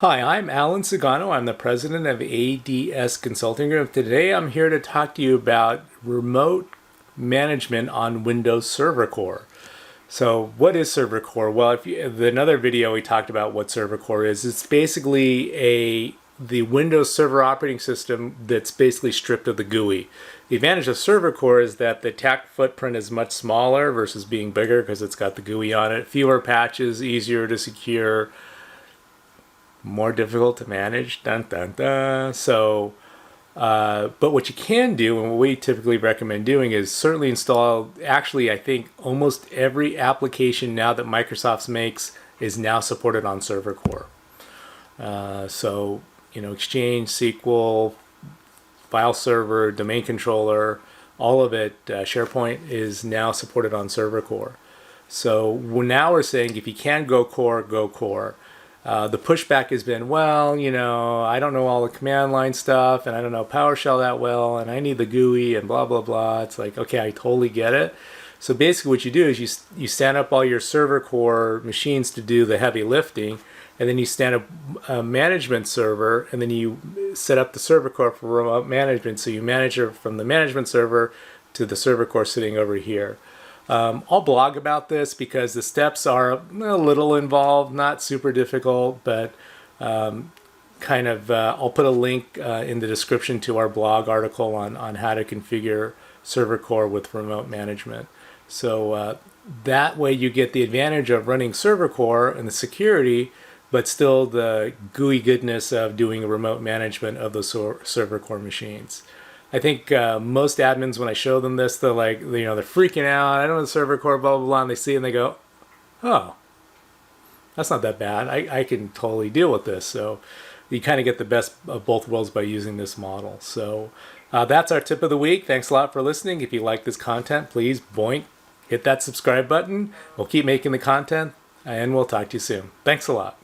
Hi, I'm Alan Sagano. I'm the president of ADS Consulting Group. Today I'm here to talk to you about remote management on Windows Server Core. So what is Server Core? Well, another video we talked about what Server Core is. It's basically the Windows Server operating system that's basically stripped of the GUI. The advantage of Server Core is that the attack footprint is much smaller versus being bigger because it's got the GUI on it. Fewer patches, easier to secure, more difficult to manage. Dun dun dun. But what you can do, and what we typically recommend doing, is certainly install. Actually, I think almost every application now that Microsoft makes is now supported on Server Core. Exchange, SQL, file server, domain controller, all of it. SharePoint is now supported on Server Core. So now we're saying if you can go core, go core. The pushback has been, well, I don't know all the command line stuff, and I don't know PowerShell that well, and I need the GUI, and blah, blah, blah. It's like, okay, I totally get it. So basically what you do is you stand up all your Server Core machines to do the heavy lifting, and then you stand up a management server, and then you set up the Server Core for remote management. So you manage it from the management server to the Server Core sitting over here. I'll blog about this because the steps are a little involved, not super difficult, but I'll put a link in the description to our blog article on how to configure Server Core with remote management. So that way you get the advantage of running Server Core and the security, but still the GUI goodness of doing remote management of those Server Core machines. I think most admins, when I show them this, they're like, they're freaking out. I don't know the Server Core, blah, blah, blah. And they see it and they go, oh, that's not that bad. I can totally deal with this. So you kind of get the best of both worlds by using this model. So that's our tip of the week. Thanks a lot for listening. If you like this content, please hit that subscribe button. We'll keep making the content, and we'll talk to you soon. Thanks a lot.